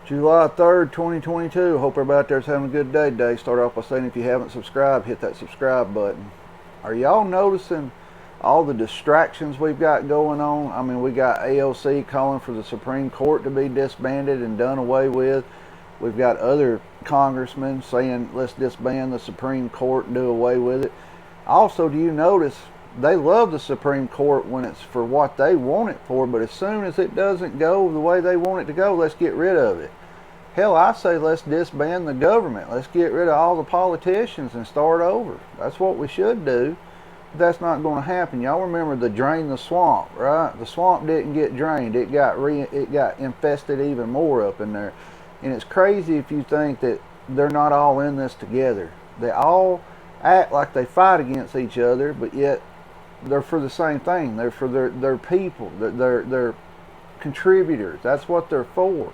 July 3rd, 2022. Hope everybody out there's having a good day today. Start off by saying if you haven't subscribed, hit that subscribe button. Are y'all noticing all the distractions we've got going on? I mean, we got AOC calling for the Supreme Court to be disbanded and done away with. We've got other congressmen saying let's disband the Supreme Court and do away with it. Also, do you notice they love the Supreme Court when it's for what they want it for, but as soon as it doesn't go the way they want it to go, let's get rid of it. Hell, I say let's disband the government. Let's get rid of all the politicians and start over. That's what we should do. But that's not going to happen. Y'all remember the drain the swamp, right? The swamp didn't get drained. It got infested even more up in there. And it's crazy if you think that they're not all in this together. They all act like they fight against each other, but yet they're for the same thing. They're for their people. They're contributors. That's what they're for.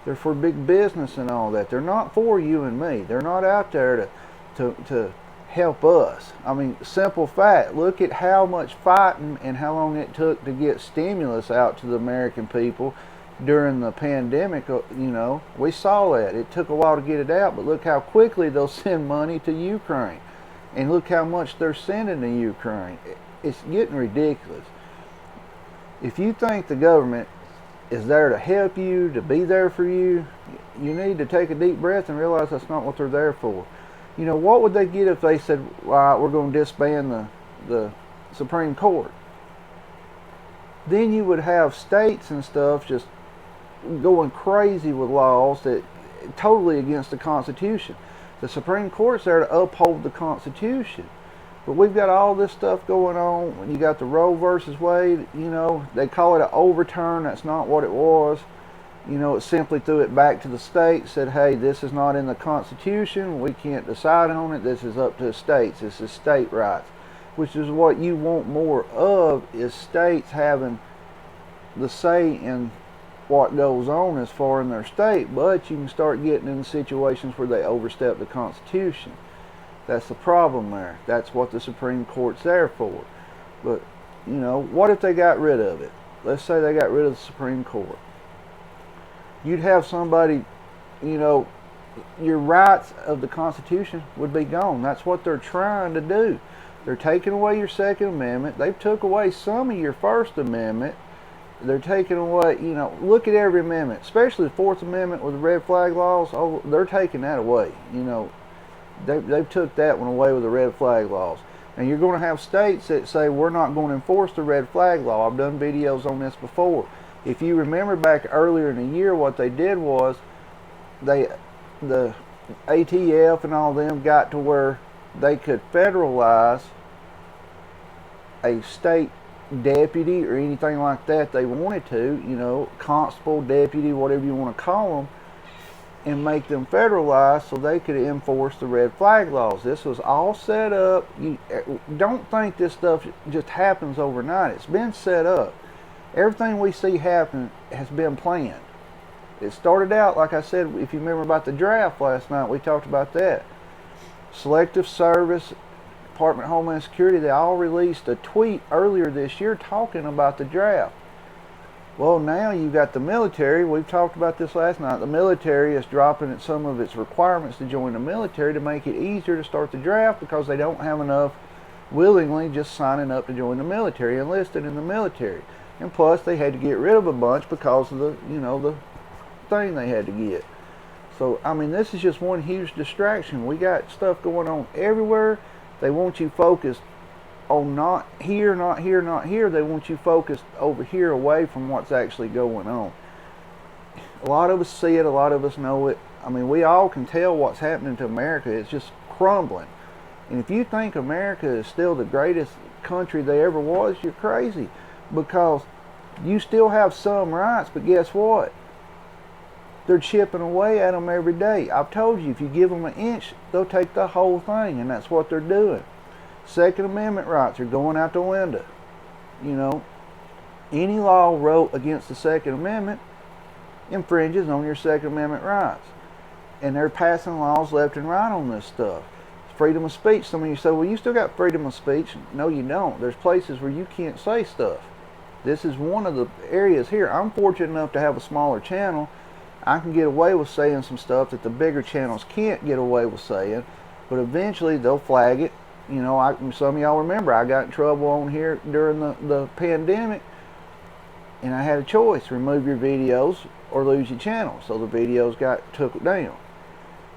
They're for big business and all that. They're not for you and me. They're not out there to help us. I mean, simple fact. Look at how much fighting and how long it took to get stimulus out to the American people during the pandemic. You know, we saw that. It took a while to get it out, but look how quickly they'll send money to Ukraine. And look how much they're sending to Ukraine. It's getting ridiculous. If you think the government is there to help you, to be there for you, you need to take a deep breath and realize that's not what they're there for. You know, what would they get if they said, all right, we're going to disband the Supreme Court? Then you would have states and stuff just going crazy with laws that totally against the Constitution. The Supreme Court's there to uphold the Constitution. But we've got all this stuff going on. When you got the Roe versus Wade, you know, they call it an overturn. That's not what it was. You know, it simply threw it back to the states, said, hey, this is not in the Constitution. We can't decide on it. This is up to the states. This is state rights, which is what you want more of, is states having the say in what goes on as far in their state. But you can start getting in situations where they overstep the Constitution. That's the problem there. That's what the Supreme Court's there for. But, you know, what if they got rid of it? Let's say they got rid of the Supreme Court. You'd have somebody, you know, your rights of the Constitution would be gone. That's what they're trying to do. They're taking away your Second Amendment. They've took away some of your First Amendment. They're taking away, you know, look at every amendment, especially the Fourth Amendment with the red flag laws. Oh, they're taking that away, you know. They've took that one away with the red flag laws. And you're going to have states that say we're not going to enforce the red flag law. I've done videos on this before. If you remember back earlier in the year, what they did was the ATF and all them got to where they could federalize a state deputy or anything like that they wanted to, you know, constable, deputy, whatever you want to call them, and make them federalized so they could enforce the red flag laws. This was all set up. You don't think this stuff just happens overnight. It's been set up. Everything we see happen has been planned. It started out, like I said, if you remember about the draft last night, we talked about that. Selective Service, Department of Homeland Security, they all released a tweet earlier this year talking about the draft. Well, now you've got the military. We've talked about this last night. The military is dropping some of its requirements to join the military to make it easier to start the draft because they don't have enough willingly just signing up to join the military, enlisted in the military. And plus, they had to get rid of a bunch because of the, you know, the thing they had to get. So, I mean, this is just one huge distraction. We got stuff going on everywhere. They want you focused on not here, not here, not here. They want you focused over here away from what's actually going on. A lot of us see it. A lot of us know it. I mean, we all can tell what's happening to America. It's just crumbling. And if you think America is still the greatest country they ever was, you're crazy. Because you still have some rights, but guess what? They're chipping away at them every day. I've told you, if you give them an inch, they'll take the whole thing, and that's what they're doing. Second Amendment rights are going out the window. You know, any law wrote against the Second Amendment infringes on your Second Amendment rights. And they're passing laws left and right on this stuff. Freedom of speech. Some of you say, well, you still got freedom of speech. No, you don't. There's places where you can't say stuff. This is one of the areas here. I'm fortunate enough to have a smaller channel, I can get away with saying some stuff that the bigger channels can't get away with saying, but eventually they'll flag it. You know, some of y'all remember I got in trouble on here during the pandemic, and I had a choice: remove your videos or lose your channel. So the videos got took down.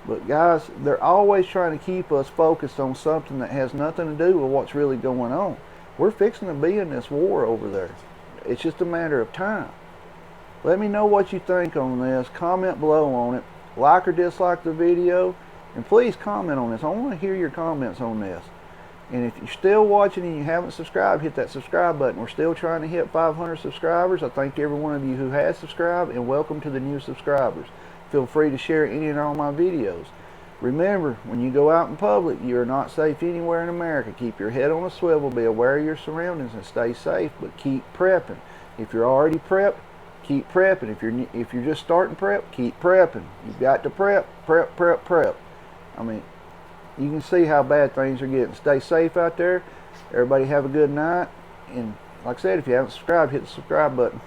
But guys, they're always trying to keep us focused on something that has nothing to do with what's really going on. We're fixing to be in this war over there. It's just a matter of time. Let me know what you think on this. Comment below on it. Like or dislike the video. And please comment on this. I want to hear your comments on this. And if you're still watching and you haven't subscribed, hit that subscribe button. We're still trying to hit 500 subscribers. I thank every one of you who has subscribed, and welcome to the new subscribers. Feel free to share any and all my videos. Remember, when you go out in public, you are not safe anywhere in America. Keep your head on a swivel, be aware of your surroundings, and stay safe, but keep prepping. If you're already prepped, keep prepping. If you're just starting prep, keep prepping. You've got to prep. I mean, you can see how bad things are getting. Stay safe out there. Everybody have a good night. And like I said, if you haven't subscribed, hit the subscribe button.